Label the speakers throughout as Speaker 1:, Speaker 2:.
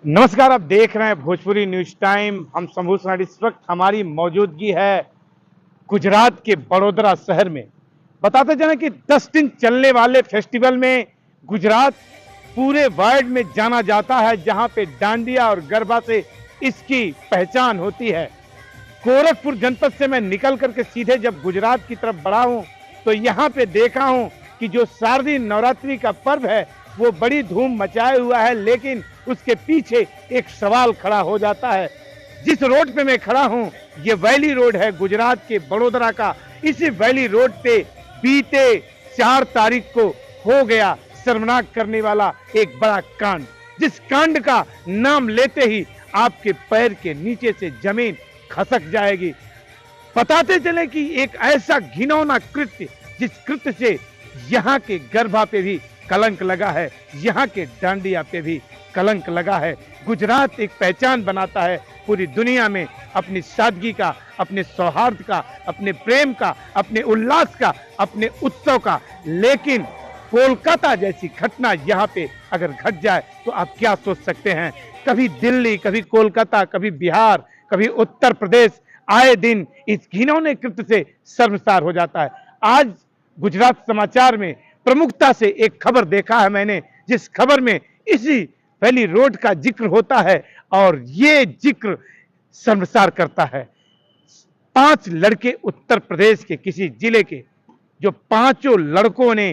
Speaker 1: नमस्कार, आप देख रहे हैं भोजपुरी न्यूज टाइम। हम शंभू सनाडि। इस वक्त हमारी मौजूदगी है गुजरात के बड़ोदरा शहर में। बताते चलें कि 10 दिन चलने वाले फेस्टिवल में गुजरात पूरे वर्ल्ड में जाना जाता है, जहां पे डांडिया और गरबा से इसकी पहचान होती है। गोरखपुर जनपद से मैं निकल करके सीधे जब गुजरात की तरफ बढ़ा हूं तो यहां पे देखा हूं कि जो शारदीय नवरात्रि का पर्व है वो बड़ी धूम मचाए हुआ है, लेकिन उसके पीछे एक सवाल खड़ा हो जाता है। जिस रोड पे मैं खड़ा हूं ये वैली रोड है गुजरात के बड़ोदरा का। इसी वैली रोड पे बीते 4 तारीख को हो गया शर्मनाक करने वाला एक बड़ा कांड, जिस कांड का नाम लेते ही आपके पैर के नीचे से जमीन खसक जाएगी। बताते चले कि एक ऐसा घिनौना कृत्य, जिस कृत्य से यहाँ के गरबा पे भी कलंक लगा है, यहाँ के डांडिया पे भी कलंक लगा है। गुजरात एक पहचान बनाता है पूरी दुनिया में अपनी सादगी का, अपने सौहार्द का, अपने प्रेम का, अपने उल्लास का, अपने उत्सव का। लेकिन कोलकाता जैसी घटना यहाँ पे अगर घट जाए तो आप क्या सोच सकते हैं। कभी दिल्ली, कभी कोलकाता, कभी बिहार, कभी उत्तर प्रदेश आए दिन इस घिनौने कृत्य से शर्मसार हो जाता है। आज गुजरात समाचार में प्रमुखता से एक खबर देखा है मैंने, जिस खबर में इसी वैली रोड का जिक्र होता है और ये जिक्र शर्मसार करता है। 5 लड़के उत्तर प्रदेश के किसी जिले के, जो 5 लड़कों ने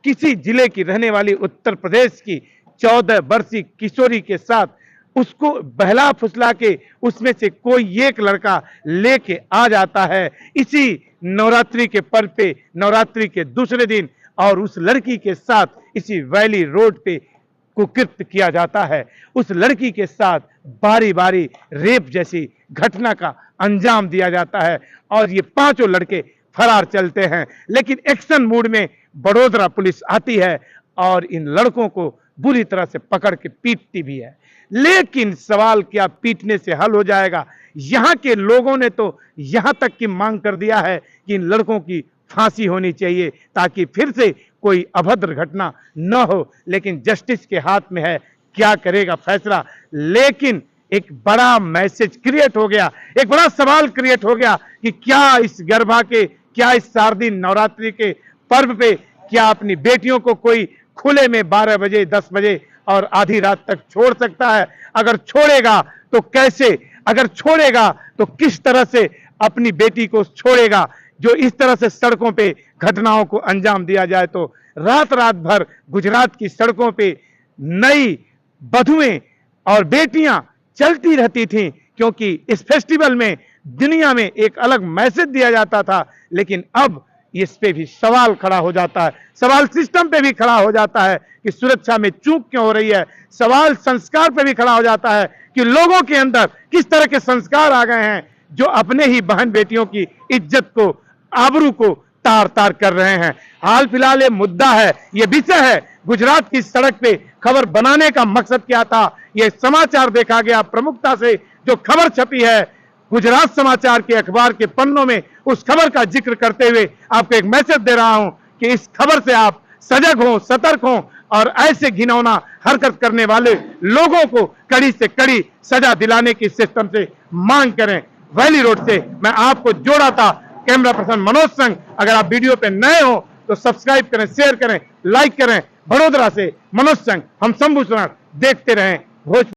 Speaker 1: किसी जिले की रहने वाली उत्तर प्रदेश की 14 वर्षीय किशोरी के साथ उसको बहला फुसला के उसमें से कोई एक लड़का लेके आ जाता है इसी नवरात्रि के पर्व पे, नवरात्रि के दूसरे दिन, और उस लड़की के साथ इसी वैली रोड पे कुकृत्य किया जाता है। उस लड़की के साथ बारी बारी रेप जैसी घटना का अंजाम दिया जाता है और ये 5 लड़के फरार चलते हैं। लेकिन एक्शन मूड में बड़ोदरा पुलिस आती है और इन लड़कों को बुरी तरह से पकड़ के पीटती भी है। लेकिन सवाल क्या पीटने से हल हो जाएगा। यहाँ के लोगों ने तो यहाँ तक की मांग कर दिया है कि इन लड़कों की फांसी होनी चाहिए ताकि फिर से कोई अभद्र घटना न हो। लेकिन जस्टिस के हाथ में है, क्या करेगा फैसला। लेकिन एक बड़ा मैसेज क्रिएट हो गया, एक बड़ा सवाल क्रिएट हो गया कि क्या इस गरबा के, क्या इस शारदीय नवरात्रि के पर्व पे क्या अपनी बेटियों को कोई खुले में 12 बजे, 10 बजे और आधी रात तक छोड़ सकता है। अगर छोड़ेगा तो कैसे, अगर छोड़ेगा तो किस तरह से अपनी बेटी को छोड़ेगा। जो इस तरह से सड़कों पे घटनाओं को अंजाम दिया जाए तो रात रात भर गुजरात की सड़कों पे नई बधुएं और बेटियां चलती रहती थीं, क्योंकि इस फेस्टिवल में दुनिया में एक अलग मैसेज दिया जाता था। लेकिन अब इस पे भी सवाल खड़ा हो जाता है, सवाल सिस्टम पे भी खड़ा हो जाता है कि सुरक्षा में चूक क्यों हो रही है। सवाल संस्कार पे भी खड़ा हो जाता है कि लोगों के अंदर किस तरह के संस्कार आ गए हैं जो अपने ही बहन बेटियों की इज्जत को, आबरू को तार तार कर रहे हैं। हाल फिलहाल ये मुद्दा है, ये विषय है। गुजरात की सड़क पे खबर बनाने का मकसद क्या था, ये समाचार देखा गया। प्रमुखता से जो खबर छपी है गुजरात समाचार के अखबार के पन्नों में, उस खबर का जिक्र करते हुए आपको एक मैसेज दे रहा हूं कि इस खबर से आप सजग हों, सतर्क हों और ऐसे घिनौना हरकत करने वाले लोगों को कड़ी से कड़ी सजा दिलाने की सिस्टम से मांग करें। वैली रोड से मैं आपको जोड़ा था कैमरा पर्सन मनोज संग। अगर आप वीडियो पे नए हो तो सब्सक्राइब करें, शेयर करें, लाइक करें। बड़ोदरा से मनोज संग, हम शंभू सनाडि। देखते रहें भोजपुरी।